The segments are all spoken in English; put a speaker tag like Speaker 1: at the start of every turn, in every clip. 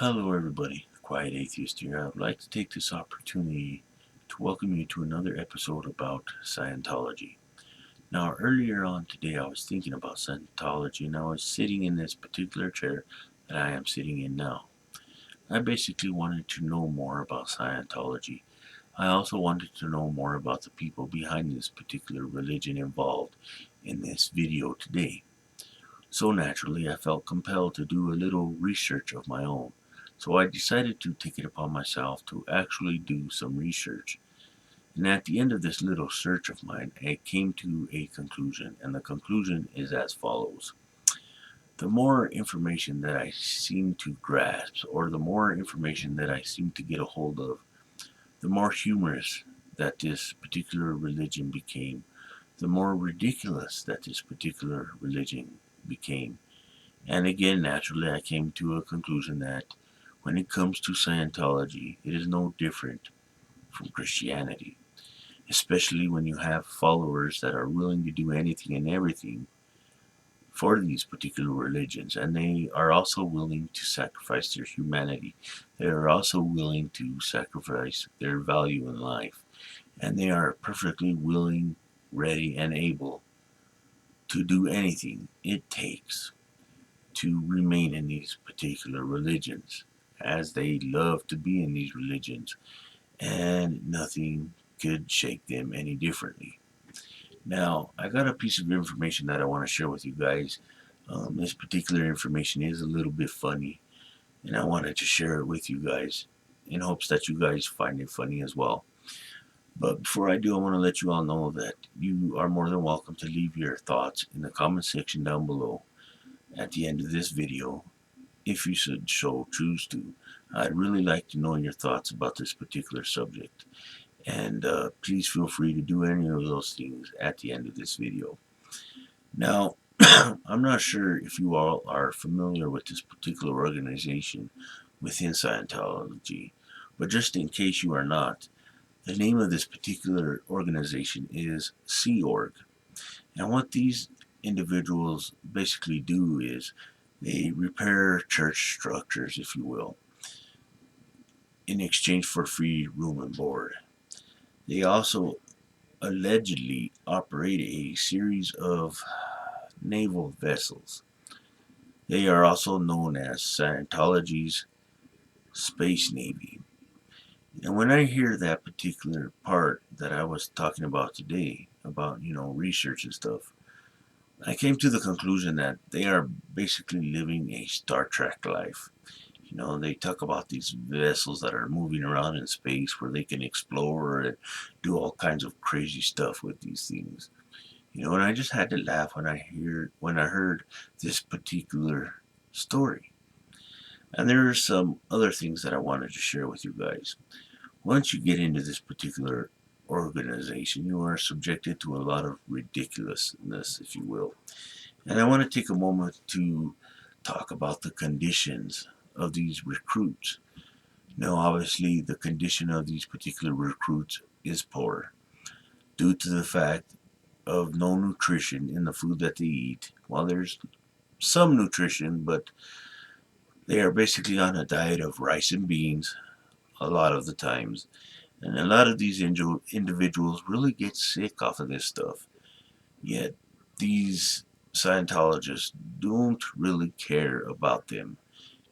Speaker 1: Hello, everybody. Quiet Atheist here. I would like to take this opportunity to welcome you to another episode about Scientology. Now, earlier on today, I was thinking about Scientology, and I was sitting in this particular chair that I am sitting in now. I basically wanted to know more about Scientology. I also wanted to know more about the people behind this particular religion involved in this video today. So naturally, I felt compelled to do a little research of my own. So I decided to take it upon myself to actually do some research. And at the end of this little search of mine, I came to a conclusion, and the conclusion is as follows. The more information that I seem to grasp, or the more information that I seem to get a hold of, the more humorous that this particular religion became, the more ridiculous that this particular religion became. And again, naturally, I came to a conclusion that when it comes to Scientology, it is no different from Christianity, especially when you have followers that are willing to do anything and everything for these particular religions, and they are also willing to sacrifice their humanity. They are also willing to sacrifice their value in life, and they are perfectly willing, ready, and able to do anything it takes to remain in these particular religions, as they love to be in these religions, and nothing could shake them any differently. Now, I got a piece of information that I want to share with you guys. This particular information is a little bit funny, and I wanted to share it with you guys in hopes that you guys find it funny as well. But before I do, I want to let you all know that you are more than welcome to leave your thoughts in the comment section down below at the end of this video, if you should so choose to. I'd really like to know your thoughts about this particular subject. And please feel free to do any of those things at the end of this video. Now, I'm not sure if you all are familiar with this particular organization within Scientology, but just in case you are not, the name of this particular organization is Sea Org. And what these individuals basically do is they repair church structures, if you will, in exchange for free room and board. They also allegedly operate a series of naval vessels. They are also known as Scientology's Space Navy. And when I hear that particular part that I was talking about today, about, research and stuff, I came to the conclusion that they are basically living a Star Trek life. They talk about these vessels that are moving around in space where they can explore and do all kinds of crazy stuff with these things. And I just had to laugh when I heard this particular story. And there are some other things that I wanted to share with you guys. Once you get into this particular organization, you are subjected to a lot of ridiculousness, if you will. And I want to take a moment to talk about the conditions of these recruits. Now, obviously, the condition of these particular recruits is poor due to the fact of no nutrition in the food that they eat. While there's some nutrition, but they are basically on a diet of rice and beans a lot of the times. And a lot of these individuals really get sick off of this stuff. Yet these Scientologists don't really care about them.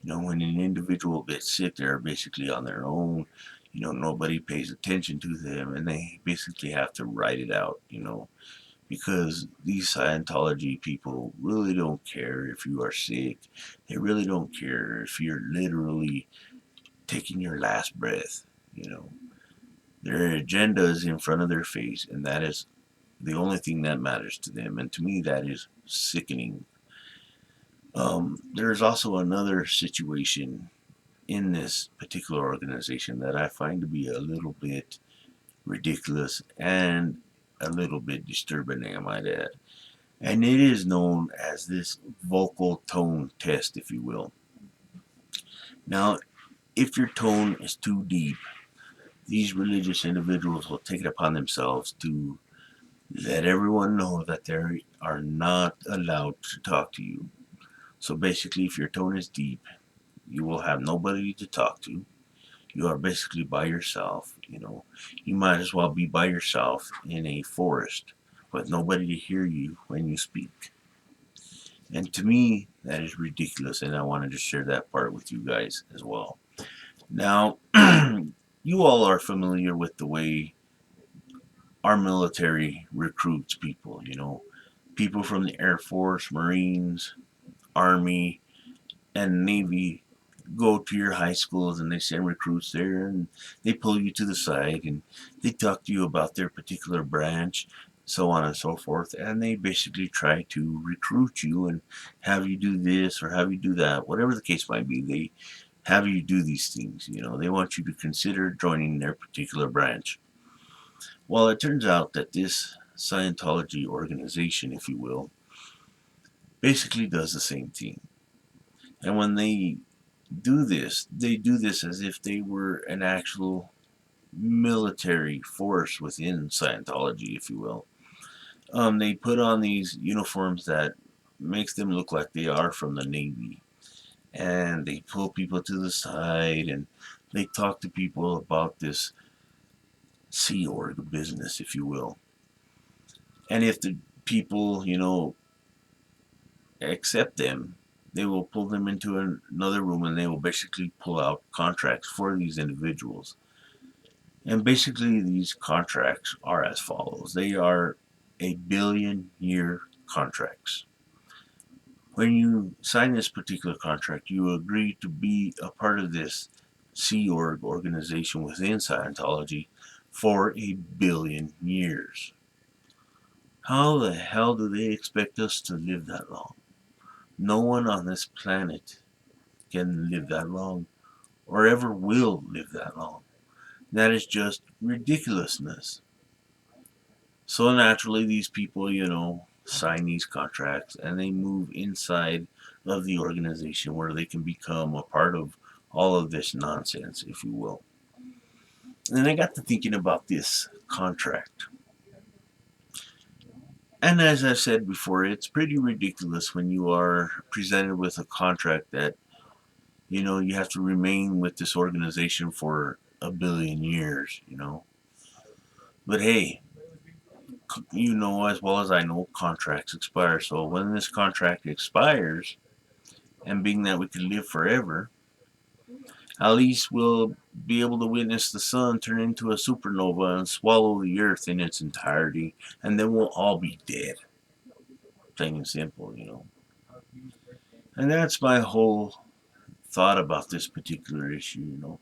Speaker 1: When an individual gets sick, they're basically on their own. Nobody pays attention to them, and they basically have to write it out, because these Scientology people really don't care if you are sick. They really don't care if you're literally taking your last breath, you know. Their agenda is in front of their face, and that is the only thing that matters to them. And to me, that is sickening. There's also another situation in this particular organization that I find to be a little bit ridiculous and a little bit disturbing, I might add. And it is known as this vocal tone test, if you will. Now, if your tone is too deep, these religious individuals will take it upon themselves to let everyone know that they are not allowed to talk to you. So basically, if your tone is deep, You will have nobody to talk to. You are basically by yourself. You might as well be by yourself in a forest with nobody to hear you when you speak. And to me, that is ridiculous, and I wanted to share that part with you guys as well. Now, you all are familiar with the way our military recruits people, people from the Air Force, Marines, Army, and Navy go to your high schools and they send recruits there and they pull you to the side and they talk to you about their particular branch, so on and so forth, and they basically try to recruit you and have you do this or have you do that, whatever the case might be. They have you do these things. They want you to consider joining their particular branch. Well, it turns out that this Scientology organization, if you will, basically does the same thing. And when they do this as if they were an actual military force within Scientology, if you will. They put on these uniforms that makes them look like they are from the Navy, and they pull people to the side and they talk to people about this Sea Org business, if you will. And if the people, accept them, they will pull them into another room and they will basically pull out contracts for these individuals. And basically, these contracts are as follows: they are a 1 billion-year contracts. When you sign this particular contract, you agree to be a part of this Sea Org organization within Scientology for 1 billion years. How the hell do they expect us to live that long? No one on this planet can live that long or ever will live that long. That is just ridiculousness. So naturally, these people, sign these contracts and they move inside of the organization where they can become a part of all of this nonsense, if you will. And I got to thinking about this contract. And as I said before, it's pretty ridiculous when you are presented with a contract that, you have to remain with this organization for 1 billion years. But hey, you know as well as I know, contracts expire. So when this contract expires, and being that we can live forever, at least we'll be able to witness the sun turn into a supernova and swallow the earth in its entirety, and then we'll all be dead. Plain and simple. And that's my whole thought about this particular issue.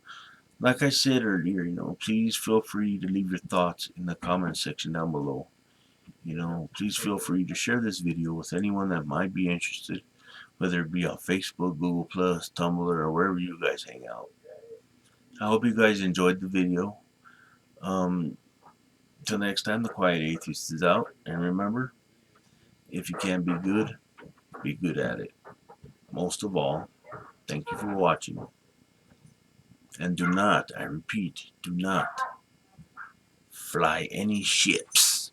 Speaker 1: Like I said earlier, please feel free to leave your thoughts in the comment section down below. Please feel free to share this video with anyone that might be interested, whether it be on Facebook, Google Plus, Tumblr, or wherever you guys hang out. I hope you guys enjoyed the video. Till next time, the Quiet Atheist is out, and remember, if you can be good at it. Most of all, thank you for watching. And do not, I repeat, do not fly any ships.